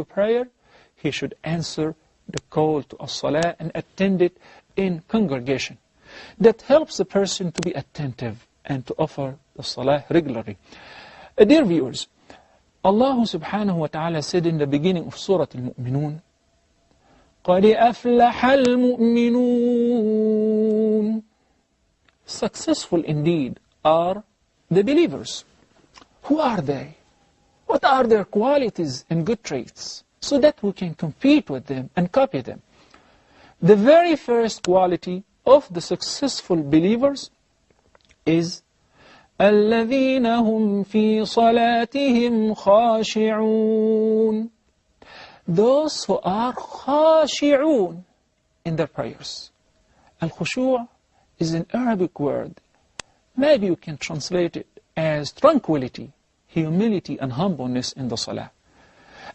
to prayer, he should answer the call to as-salah and attend it in congregation. That helps the person to be attentive and to offer the salah regularly. Dear viewers, Allah subhanahu wa ta'ala said in the beginning of Surah Al-Mu'minun, قَدْ أَفْلَحَ الْمُؤْمِنُونَ. Successful indeed are the believers. Who are they? What are their qualities and good traits, so that we can compete with them and copy them? The very first quality of the successful believers is الَّذِينَ هُمْ فِي صَلَاتِهِمْ خَاشِعُونَ. Those who are خاشعون in their prayers. Al-khushu' is an Arabic word. Maybe you can translate it as tranquility, humility and humbleness in the salah.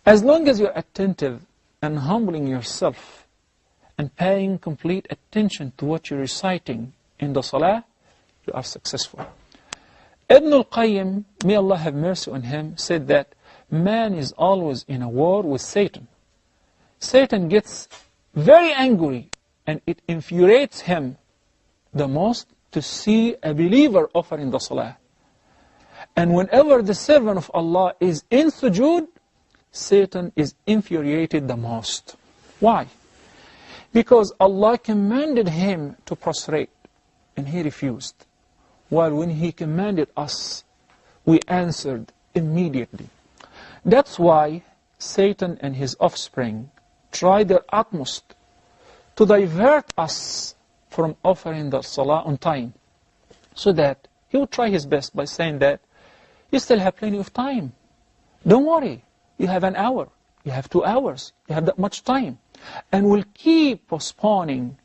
As long as you're attentive and humbling yourself and paying complete attention to what you're reciting in the salah, you are successful. Ibn al-Qayyim, may Allah have mercy on him, said that man is always in a war with Satan. Satan gets very angry and it infuriates him the most to see a believer offering the salah. And whenever the servant of Allah is in sujood, Satan is infuriated the most. Why? Because Allah commanded him to prostrate and he refused. While when he commanded us, we answered immediately. That's why Satan and his offspring try their utmost to divert us from offering the salah on time, so that he would try his best by saying that you still have plenty of time. Don't worry, you have an hour, you have 2 hours, you have that much time. And we'll keep postponing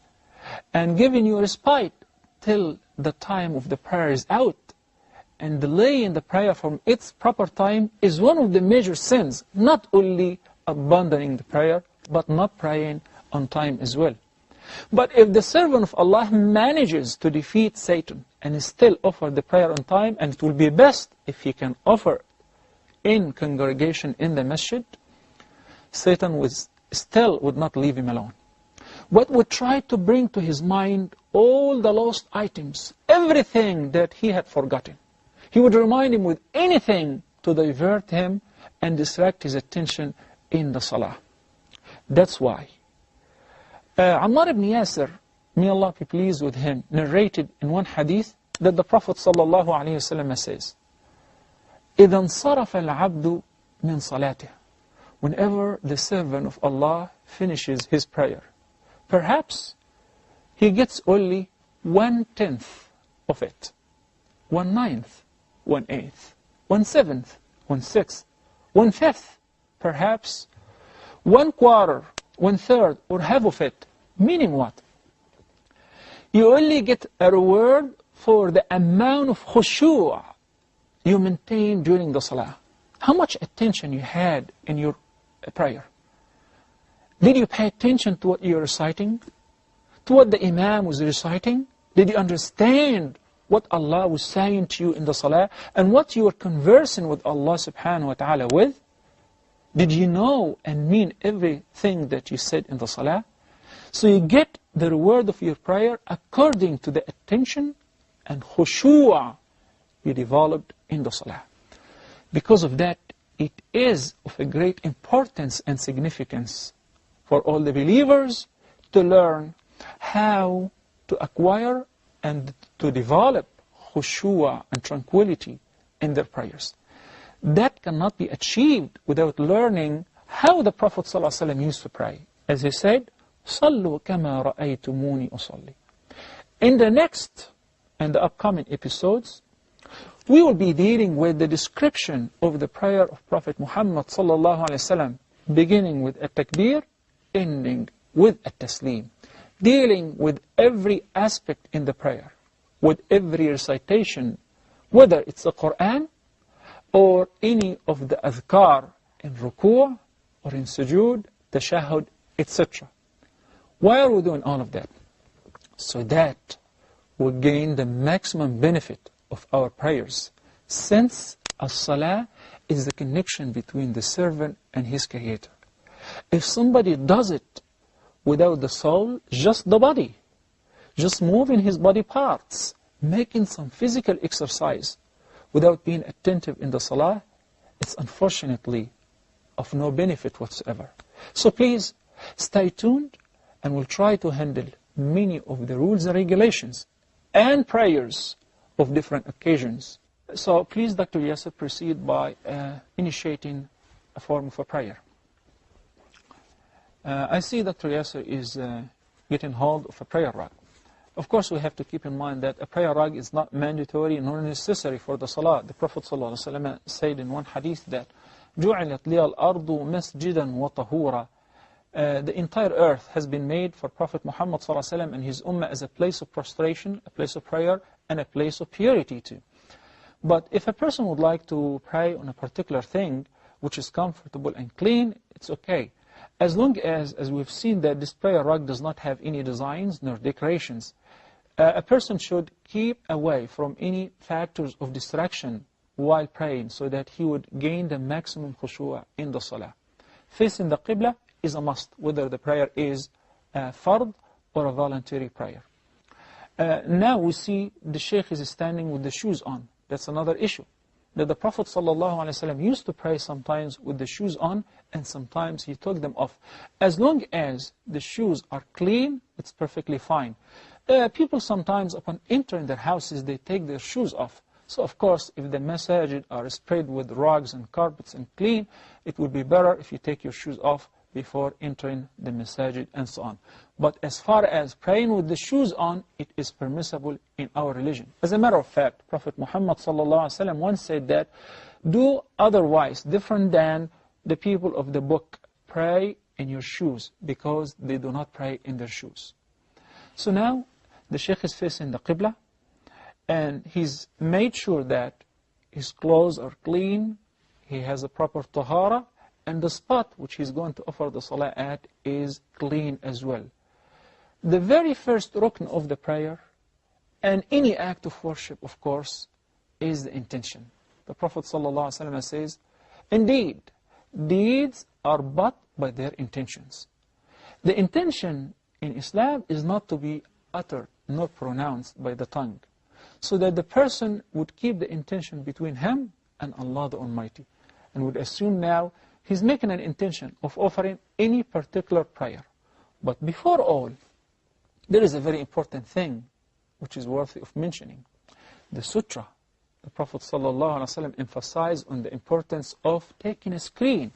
and giving you respite till the time of the prayer is out. And delaying the prayer from its proper time is one of the major sins, not only abandoning the prayer, but not praying on time as well. But if the servant of Allah manages to defeat Satan and still offer the prayer on time, and it will be best if he can offer in congregation in the masjid, Satan would not leave him alone, but would try to bring to his mind all the lost items, everything that he had forgotten. He would remind him with anything to divert him and distract his attention in the salah. That's why Ammar ibn Yasir, may Allah be pleased with him, narrated in one hadith that the Prophet ﷺ says, إِذَا انصَرَفَ الْعَبْدُ مِنْ صَلَاتِهِ. Whenever the servant of Allah finishes his prayer, perhaps he gets only 1/10 of it, 1/9, 1/8, 1/7, 1/6, 1/5, perhaps 1/4, 1/3, or half of it. Meaning what? You only get a reward for the amount of khushu' you maintain during the salah. How much attention you had in your prayer. Did you pay attention to what you're reciting? To what the Imam was reciting? Did you understand what Allah was saying to you in the salah and what you were conversing with Allah subhanahu wa ta'ala with? Did you know and mean everything that you said in the salah? So you get the reward of your prayer according to the attention and khushu' you developed in the salah. Because of that, it is of a great importance and significance for all the believers to learn how to acquire and to develop khushu' and tranquility in their prayers. That cannot be achieved without learning how the Prophet ﷺ used to pray. As he said, صَلُّوا كَمَا رَأَيْتُمُونِي أُصَلِّي. In the next and the upcoming episodes, we will be dealing with the description of the prayer of Prophet Muhammad ﷺ, beginning with a takbir, ending with a taslim, dealing with every aspect in the prayer, with every recitation, whether it's the Quran or any of the adhkar in ruku' or in sujood, tashahhud, etc. Why are we doing all of that? So that we gain the maximum benefit of our prayers, since as-salah is the connection between the servant and his Creator. If somebody does it without the soul, just the body, just moving his body parts, making some physical exercise without being attentive in the salah, it's unfortunately of no benefit whatsoever. So please stay tuned, and we'll try to handle many of the rules and regulations and prayers of different occasions. So please, Dr. Yasser, proceed by initiating a form of a prayer. I see Dr. Yasser is getting hold of a prayer rug. Of course, we have to keep in mind that a prayer rug is not mandatory nor necessary for the salah. The Prophet ﷺ said in one hadith that جُعِلَتْ لِيَ الْأَرْضُ مَسْجِدًا وَطَهُورًا. The entire earth has been made for Prophet Muhammad ﷺ and his ummah as a place of prostration, a place of prayer, and a place of purity too. But if a person would like to pray on a particular thing which is comfortable and clean, it's okay. As long as we've seen that this prayer rug does not have any designs nor decorations, a person should keep away from any factors of distraction while praying so that he would gain the maximum khushu' in the salah. Facing the qibla is a must, whether the prayer is a fard or a voluntary prayer. Now we see the sheikh is standing with the shoes on. That's another issue. That the Prophet ﷺ used to pray sometimes with the shoes on, and sometimes he took them off. As long as the shoes are clean, it's perfectly fine. People sometimes, upon entering their houses, they take their shoes off. So of course, if the masajid are spread with rugs and carpets and clean, it would be better if you take your shoes off before entering the masajid and so on. But as far as praying with the shoes on, it is permissible in our religion. As a matter of fact, Prophet Muhammad ﷺ once said that, do otherwise, different than the people of the book, pray in your shoes, because they do not pray in their shoes. So now, the sheikh is facing the qibla, and he's made sure that his clothes are clean, he has a proper tahara, and the spot which he's going to offer the salah at is clean as well. The very first rukn of the prayer, and any act of worship, of course, is the intention. The Prophet ﷺ says, indeed, deeds are but by their intentions. The intention in Islam is not to be uttered nor pronounced by the tongue, so that the person would keep the intention between him and Allah the Almighty, and would assume now he's making an intention of offering any particular prayer. But before all, there is a very important thing which is worthy of mentioning. The sutra. The Prophet ﷺ emphasized on the importance of taking a screen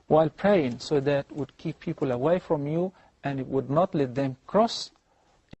while praying, so that would keep people away from you and it would not let them cross